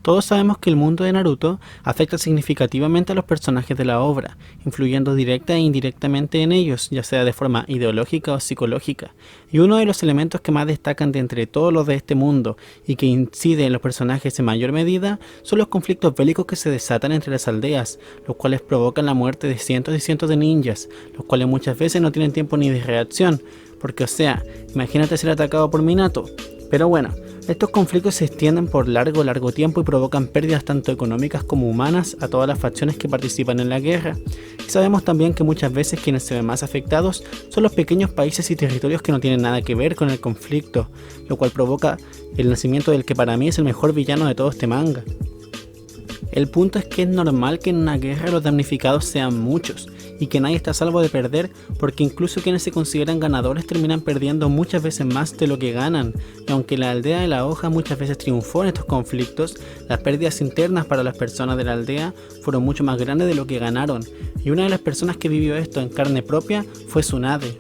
Todos sabemos que el mundo de Naruto afecta significativamente a los personajes de la obra, influyendo directa e indirectamente en ellos, ya sea de forma ideológica o psicológica. Y uno de los elementos que más destacan de entre todos los de este mundo y que incide en los personajes en mayor medida son los conflictos bélicos que se desatan entre las aldeas, los cuales provocan la muerte de cientos y cientos de ninjas, los cuales muchas veces no tienen tiempo ni de reacción, porque o sea, imagínate ser atacado por Minato. Pero bueno, estos conflictos se extienden por largo tiempo y provocan pérdidas tanto económicas como humanas a todas las facciones que participan en la guerra. Y sabemos también que muchas veces quienes se ven más afectados son los pequeños países y territorios que no tienen nada que ver con el conflicto, lo cual provoca el nacimiento del que para mí es el mejor villano de todo este manga. El punto es que es normal que en una guerra los damnificados sean muchos y que nadie está a salvo de perder, porque incluso quienes se consideran ganadores terminan perdiendo muchas veces más de lo que ganan. Y aunque la aldea de la hoja muchas veces triunfó en estos conflictos, las pérdidas internas para las personas de la aldea fueron mucho más grandes de lo que ganaron, y una de las personas que vivió esto en carne propia fue Tsunade.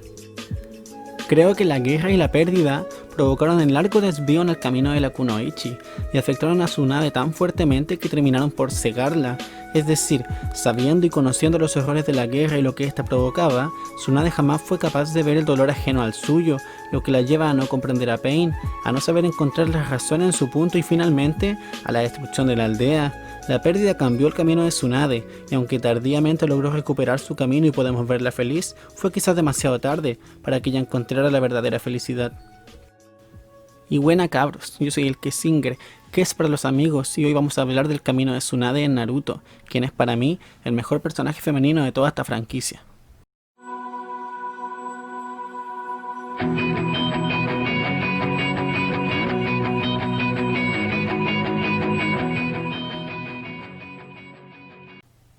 Creo que la guerra y la pérdida provocaron el largo desvío en el camino de la Kunoichi y afectaron a Tsunade tan fuertemente que terminaron por cegarla. Es decir, sabiendo y conociendo los horrores de la guerra y lo que ésta provocaba, Tsunade jamás fue capaz de ver el dolor ajeno al suyo, lo que la lleva a no comprender a Pain, a no saber encontrar la razón en su punto y finalmente a la destrucción de la aldea. La pérdida cambió el camino de Tsunade, y aunque tardíamente logró recuperar su camino y podemos verla feliz, fue quizás demasiado tarde para que ella encontrara la verdadera felicidad. Y buena cabros, yo soy el Kessinger, que es para los amigos, y hoy vamos a hablar del camino de Tsunade en Naruto, quien es para mí el mejor personaje femenino de toda esta franquicia.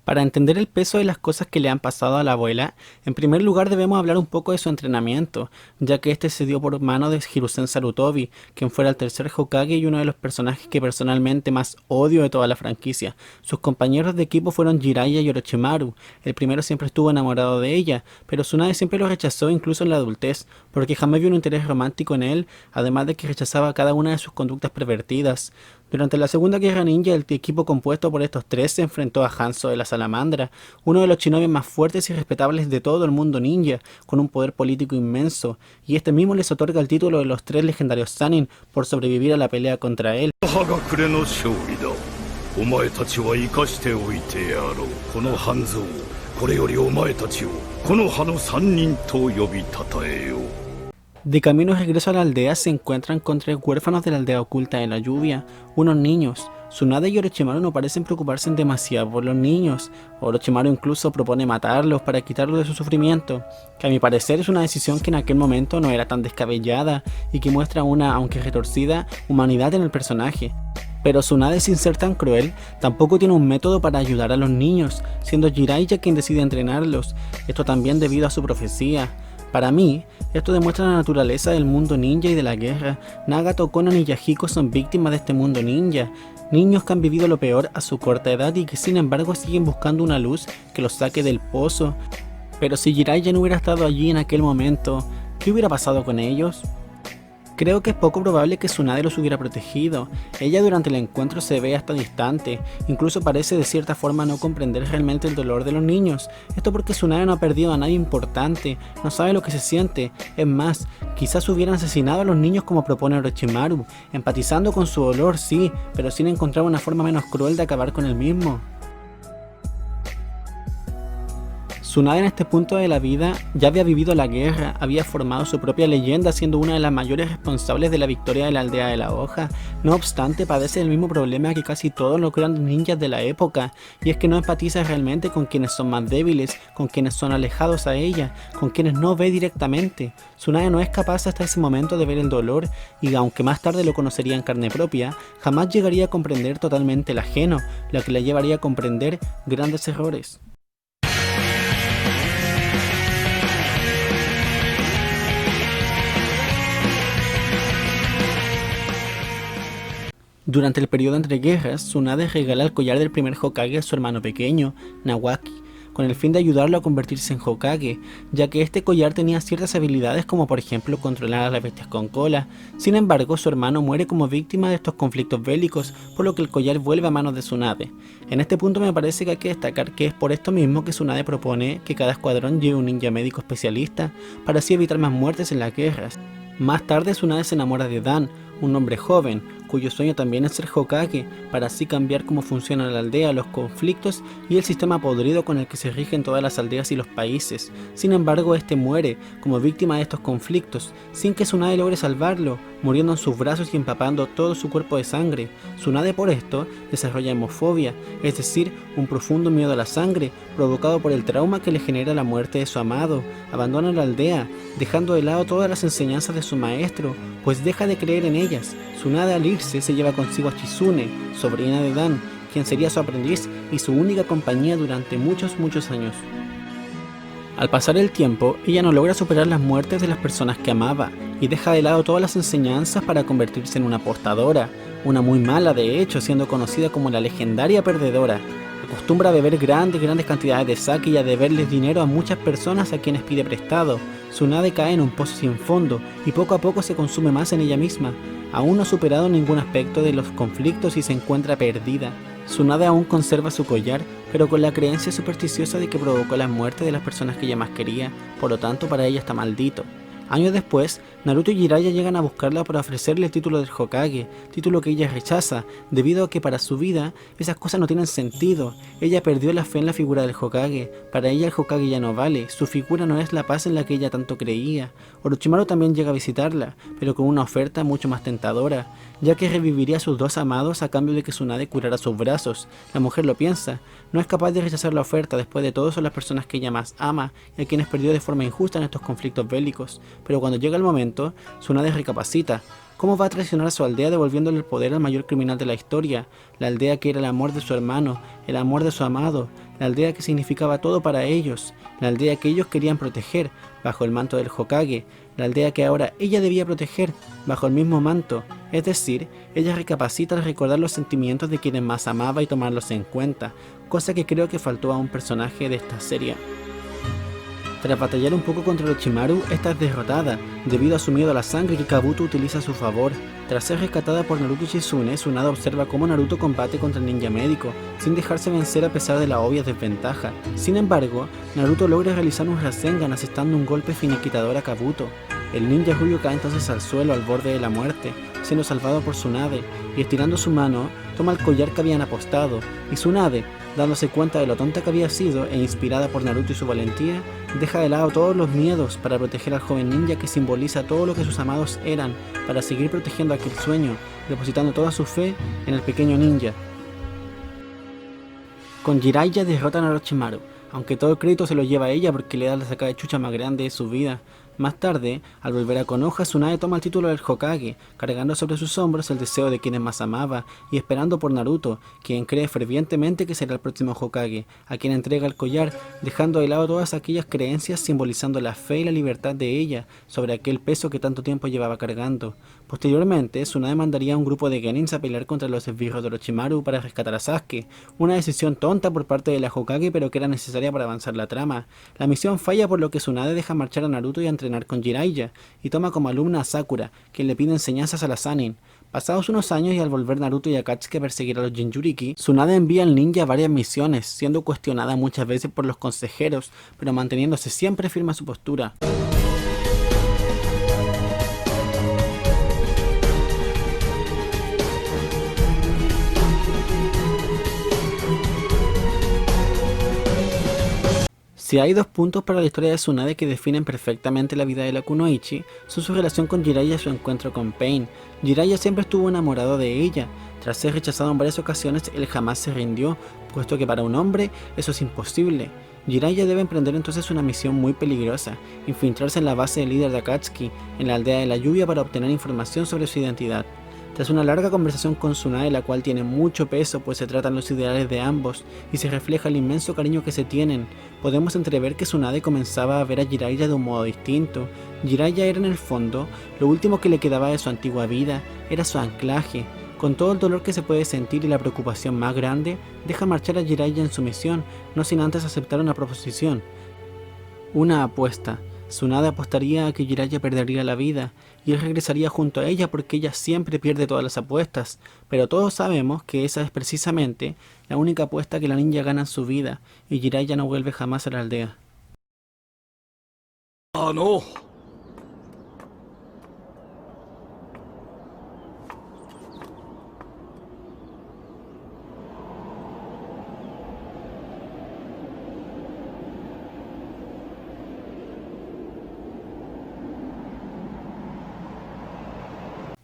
Para entender el peso de las cosas que le han pasado a la abuela, en primer lugar debemos hablar un poco de su entrenamiento, ya que este se dio por mano de Hiruzen Sarutobi, quien fuera el tercer Hokage y uno de los personajes que personalmente más odio de toda la franquicia. Sus compañeros de equipo fueron Jiraiya y Orochimaru. El primero siempre estuvo enamorado de ella, pero Tsunade siempre lo rechazó incluso en la adultez, porque jamás vio un interés romántico en él, además de que rechazaba cada una de sus conductas pervertidas. Durante la Segunda Guerra Ninja, el equipo compuesto por estos tres se enfrentó a Hanzo de la Salamandra, uno de los shinobis más fuertes y respetables de todo el mundo ninja, con un poder político inmenso, y este mismo les otorga el título de los tres legendarios Sannin por sobrevivir a la pelea contra él. De camino de regreso a la aldea se encuentran con tres huérfanos de la aldea oculta de la lluvia, unos niños. Tsunade y Orochimaru no parecen preocuparse demasiado por los niños. Orochimaru incluso propone matarlos para quitarlos de su sufrimiento, que a mi parecer es una decisión que en aquel momento no era tan descabellada y que muestra una, aunque retorcida, humanidad en el personaje. Pero Tsunade, sin ser tan cruel, tampoco tiene un método para ayudar a los niños, siendo Jiraiya quien decide entrenarlos, esto también debido a su profecía. Para mí, esto demuestra la naturaleza del mundo ninja y de la guerra. Nagato, Konan y Yahiko son víctimas de este mundo ninja, niños que han vivido lo peor a su corta edad y que sin embargo siguen buscando una luz que los saque del pozo. Pero si Jiraiya no hubiera estado allí en aquel momento, ¿qué hubiera pasado con ellos? Creo que es poco probable que Tsunade los hubiera protegido. Ella durante el encuentro se ve hasta distante, incluso parece de cierta forma no comprender realmente el dolor de los niños. Esto porque Tsunade no ha perdido a nadie importante, no sabe lo que se siente. Es más, quizás hubieran asesinado a los niños como propone Orochimaru, empatizando con su dolor, sí, pero sin encontrar una forma menos cruel de acabar con el mismo. Tsunade en este punto de la vida ya había vivido la guerra, había formado su propia leyenda siendo una de las mayores responsables de la victoria de la aldea de la hoja. No obstante, padece el mismo problema que casi todos los grandes ninjas de la época, y es que no empatiza realmente con quienes son más débiles, con quienes son alejados a ella, con quienes no ve directamente. Tsunade no es capaz hasta ese momento de ver el dolor, y aunque más tarde lo conocería en carne propia, jamás llegaría a comprender totalmente el ajeno, lo que le llevaría a comprender grandes errores. Durante el periodo entre guerras, Tsunade regala el collar del primer Hokage a su hermano pequeño, Nawaki, con el fin de ayudarlo a convertirse en Hokage, ya que este collar tenía ciertas habilidades como por ejemplo controlar a las bestias con cola. Sin embargo, su hermano muere como víctima de estos conflictos bélicos, por lo que el collar vuelve a manos de Tsunade. En este punto me parece que hay que destacar que es por esto mismo que Tsunade propone que cada escuadrón lleve un ninja médico especialista, para así evitar más muertes en las guerras. Más tarde Tsunade se enamora de Dan, un hombre joven, cuyo sueño también es ser Hokage, para así cambiar cómo funciona la aldea, los conflictos y el sistema podrido con el que se rigen todas las aldeas y los países. Sin embargo, este muere como víctima de estos conflictos, sin que Tsunade logre salvarlo, muriendo en sus brazos y empapando todo su cuerpo de sangre. Tsunade por esto desarrolla hemofobia, es decir, un profundo miedo a la sangre, provocado por el trauma que le genera la muerte de su amado. Abandona la aldea, dejando de lado todas las enseñanzas de su maestro, pues deja de creer en ellas. Tsunade al irse se lleva consigo a Chizune, sobrina de Dan, quien sería su aprendiz y su única compañía durante muchos años. Al pasar el tiempo, ella no logra superar las muertes de las personas que amaba, y deja de lado todas las enseñanzas para convertirse en una apostadora, una muy mala de hecho, siendo conocida como la legendaria perdedora. Acostumbra a beber grandes cantidades de sake y a deberles dinero a muchas personas a quienes pide prestado. Tsunade cae en un pozo sin fondo y poco a poco se consume más en ella misma. Aún no ha superado ningún aspecto de los conflictos y se encuentra perdida. Tsunade aún conserva su collar, pero con la creencia supersticiosa de que provocó la muerte de las personas que ella más quería, por lo tanto para ella está maldito. Años después, Naruto y Jiraiya llegan a buscarla para ofrecerle el título del Hokage, título que ella rechaza, debido a que para su vida esas cosas no tienen sentido. Ella perdió la fe en la figura del Hokage, para ella el Hokage ya no vale, su figura no es la paz en la que ella tanto creía. Orochimaru también llega a visitarla, pero con una oferta mucho más tentadora, ya que reviviría a sus dos amados a cambio de que Tsunade curara sus brazos. La mujer lo piensa, no es capaz de rechazar la oferta, después de todo son las personas que ella más ama y a quienes perdió de forma injusta en estos conflictos bélicos. Pero cuando llega el momento, Tsunade recapacita. ¿Cómo va a traicionar a su aldea devolviéndole el poder al mayor criminal de la historia? La aldea que era el amor de su hermano, el amor de su amado, la aldea que significaba todo para ellos, la aldea que ellos querían proteger bajo el manto del Hokage, la aldea que ahora ella debía proteger bajo el mismo manto. Es decir, ella recapacita al recordar los sentimientos de quienes más amaba y tomarlos en cuenta, cosa que creo que faltó a un personaje de esta serie. Tras batallar un poco contra Orochimaru, esta es derrotada, debido a su miedo a la sangre que Kabuto utiliza a su favor. Tras ser rescatada por Naruto y Shizune, Tsunade observa cómo Naruto combate contra el ninja médico, sin dejarse vencer a pesar de la obvia desventaja. Sin embargo, Naruto logra realizar un Rasengan asestando un golpe finiquitador a Kabuto. El ninja rubio cae entonces al suelo al borde de la muerte, siendo salvado por Tsunade, y estirando su mano, toma el collar que habían apostado, y Tsunade, dándose cuenta de lo tonta que había sido e inspirada por Naruto y su valentía, deja de lado todos los miedos para proteger al joven ninja que simboliza todo lo que sus amados eran, para seguir protegiendo aquel sueño, depositando toda su fe en el pequeño ninja. Con Jiraiya derrotan a Orochimaru, aunque todo el crédito se lo lleva a ella porque le da la sacada de chucha más grande de su vida. Más tarde, al volver a Konoha, Tsunade toma el título del Hokage, cargando sobre sus hombros el deseo de quienes más amaba y esperando por Naruto, quien cree fervientemente que será el próximo Hokage, a quien entrega el collar, dejando de lado todas aquellas creencias simbolizando la fe y la libertad de ella sobre aquel peso que tanto tiempo llevaba cargando. Posteriormente, Tsunade mandaría a un grupo de genins a pelear contra los esbirros de Orochimaru para rescatar a Sasuke, una decisión tonta por parte de la Hokage pero que era necesaria para avanzar la trama. La misión falla por lo que Tsunade deja marchar a Naruto y a entrenar con Jiraiya, y toma como alumna a Sakura, quien le pide enseñanzas a la Sannin. Pasados unos años y al volver Naruto y Akatsuki a perseguir a los Jinchuriki, Tsunade envía al ninja a varias misiones, siendo cuestionada muchas veces por los consejeros, pero manteniéndose siempre firme a su postura. Si hay dos puntos para la historia de Tsunade que definen perfectamente la vida de la Kunoichi, son su relación con Jiraiya y su encuentro con Pain. Jiraiya siempre estuvo enamorado de ella. Tras ser rechazado en varias ocasiones, él jamás se rindió, puesto que para un hombre eso es imposible. Jiraiya debe emprender entonces una misión muy peligrosa, infiltrarse en la base del líder de Akatsuki, en la aldea de la lluvia, para obtener información sobre su identidad. Tras una larga conversación con Tsunade, la cual tiene mucho peso pues se tratan los ideales de ambos y se refleja el inmenso cariño que se tienen, podemos entrever que Tsunade comenzaba a ver a Jiraiya de un modo distinto. Jiraiya era en el fondo lo último que le quedaba de su antigua vida, era su anclaje. Con todo el dolor que se puede sentir y la preocupación más grande, deja marchar a Jiraiya en su misión, no sin antes aceptar una proposición. Una apuesta. Tsunade apostaría a que Jiraiya perdería la vida, y él regresaría junto a ella porque ella siempre pierde todas las apuestas, pero todos sabemos que esa es precisamente la única apuesta que la ninja gana en su vida, y Jiraiya no vuelve jamás a la aldea. No.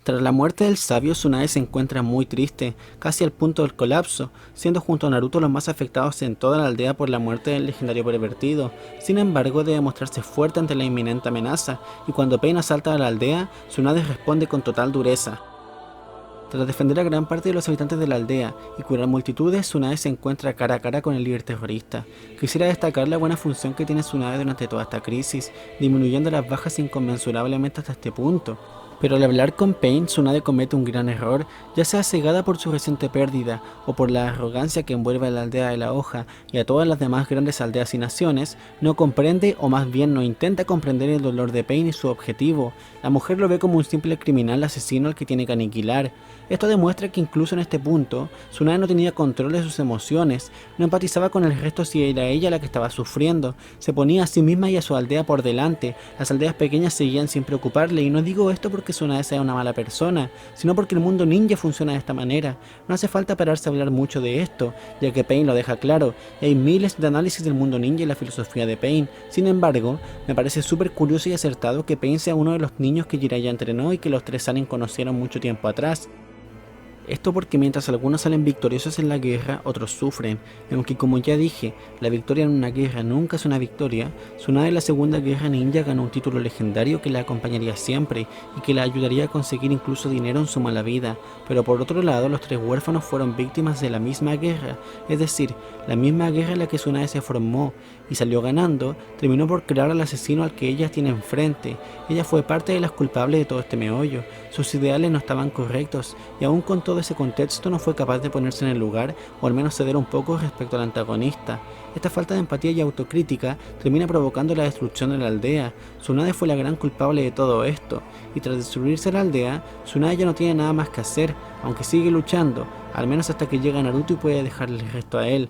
Tras la muerte del sabio, Tsunade se encuentra muy triste, casi al punto del colapso, siendo junto a Naruto los más afectados en toda la aldea por la muerte del legendario pervertido. Sin embargo, debe mostrarse fuerte ante la inminente amenaza, y cuando Pain asalta a la aldea, Tsunade responde con total dureza. Tras defender a gran parte de los habitantes de la aldea y curar multitudes, Tsunade se encuentra cara a cara con el líder terrorista. Quisiera destacar la buena función que tiene Tsunade durante toda esta crisis, disminuyendo las bajas inconmensurablemente hasta este punto. Pero al hablar con Pain, Tsunade comete un gran error, ya sea cegada por su reciente pérdida o por la arrogancia que envuelve a la aldea de la hoja y a todas las demás grandes aldeas y naciones, no comprende o más bien no intenta comprender el dolor de Pain y su objetivo. La mujer lo ve como un simple criminal asesino al que tiene que aniquilar. Esto demuestra que incluso en este punto, Tsunade no tenía control de sus emociones, no empatizaba con el resto si era ella la que estaba sufriendo, se ponía a sí misma y a su aldea por delante, las aldeas pequeñas seguían sin preocuparle, y no digo esto porque Tsunade sea una mala persona, sino porque el mundo ninja funciona de esta manera. No hace falta pararse a hablar mucho de esto, ya que Pain lo deja claro, y hay miles de análisis del mundo ninja y la filosofía de Pain. Sin embargo, me parece súper curioso y acertado que Pain sea uno de los niños que Jiraiya entrenó y que los tres Sanin conocieron mucho tiempo atrás. Esto porque mientras algunos salen victoriosos en la guerra, otros sufren, aunque como ya dije, la victoria en una guerra nunca es una victoria. Tsunade en la segunda guerra ninja ganó un título legendario que la acompañaría siempre y que la ayudaría a conseguir incluso dinero en su mala vida, pero por otro lado los tres huérfanos fueron víctimas de la misma guerra, es decir, la misma guerra en la que Tsunade se formó y salió ganando, terminó por crear al asesino al que ella tiene enfrente. Ella fue parte de las culpables de todo este meollo, sus ideales no estaban correctos y aún con todo ese contexto no fue capaz de ponerse en el lugar o al menos ceder un poco respecto al antagonista. Esta falta de empatía y autocrítica termina provocando la destrucción de la aldea. Tsunade fue la gran culpable de todo esto, y tras destruirse la aldea, Tsunade ya no tiene nada más que hacer, aunque sigue luchando, al menos hasta que llega Naruto y puede dejarle el resto a él.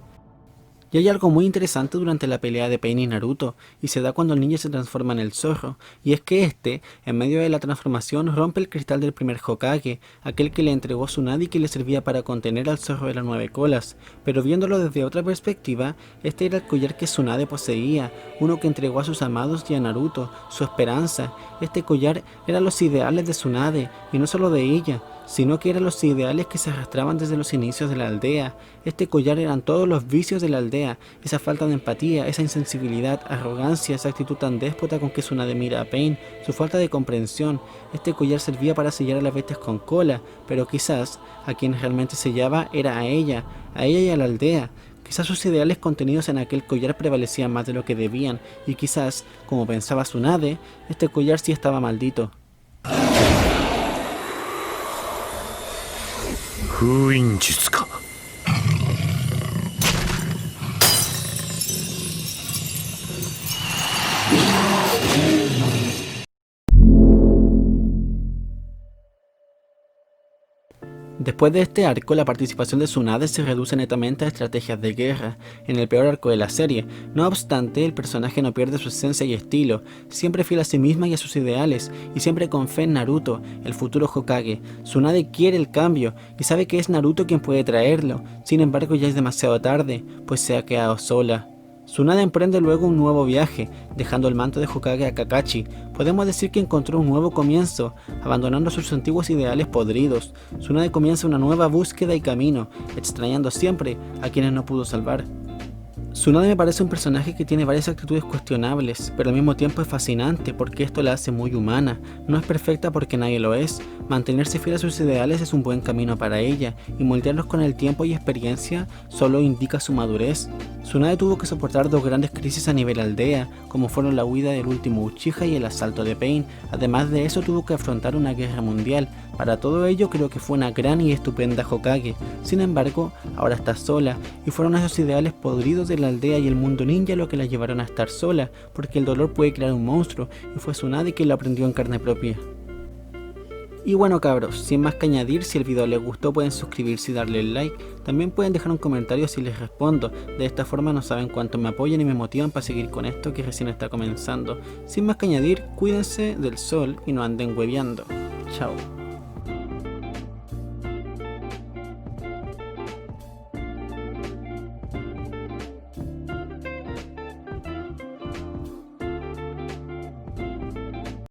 Y hay algo muy interesante durante la pelea de Pain y Naruto, y se da cuando el niño se transforma en el zorro, y es que este, en medio de la transformación, rompe el cristal del primer Hokage, aquel que le entregó Tsunade y que le servía para contener al zorro de las 9 colas, pero viéndolo desde otra perspectiva, este era el collar que Tsunade poseía, uno que entregó a sus amados y a Naruto, su esperanza. Este collar eran los ideales de Tsunade, y no solo de ella, sino que eran los ideales que se arrastraban desde los inicios de la aldea. Este collar eran todos los vicios de la aldea, esa falta de empatía, esa insensibilidad, arrogancia, esa actitud tan déspota con que Tsunade mira a Pain, su falta de comprensión. Este collar servía para sellar a las bestias con cola, pero quizás a quien realmente sellaba era a ella y a la aldea. Quizás sus ideales contenidos en aquel collar prevalecían más de lo que debían, y quizás, como pensaba Tsunade, este collar sí estaba maldito. Después de este arco, la participación de Tsunade se reduce netamente a estrategias de guerra, en el peor arco de la serie. No obstante, el personaje no pierde su esencia y estilo, siempre fiel a sí misma y a sus ideales, y siempre con fe en Naruto, el futuro Hokage. Tsunade quiere el cambio, y sabe que es Naruto quien puede traerlo, sin embargo ya es demasiado tarde, pues se ha quedado sola. Tsunade emprende luego un nuevo viaje, dejando el manto de Hokage a Kakashi. Podemos decir que encontró un nuevo comienzo, abandonando sus antiguos ideales podridos. Tsunade comienza una nueva búsqueda y camino, extrañando siempre a quienes no pudo salvar. Tsunade me parece un personaje que tiene varias actitudes cuestionables, pero al mismo tiempo es fascinante porque esto la hace muy humana. No es perfecta porque nadie lo es, mantenerse fiel a sus ideales es un buen camino para ella, y moldearlos con el tiempo y experiencia solo indica su madurez. Tsunade tuvo que soportar dos grandes crisis a nivel aldea, como fueron la huida del último Uchiha y el asalto de Pain. Además de eso tuvo que afrontar una guerra mundial. Para todo ello creo que fue una gran y estupenda Hokage. Sin embargo, ahora está sola, y fueron esos ideales podridos de la aldea y el mundo ninja lo que la llevaron a estar sola, porque el dolor puede crear un monstruo, y fue Tsunade quien lo aprendió en carne propia. Y bueno cabros, sin más que añadir, si el video les gustó pueden suscribirse y darle el like, también pueden dejar un comentario si les respondo, de esta forma no saben cuánto me apoyan y me motivan para seguir con esto que recién está comenzando. Sin más que añadir, cuídense del sol y no anden hueveando. Chao.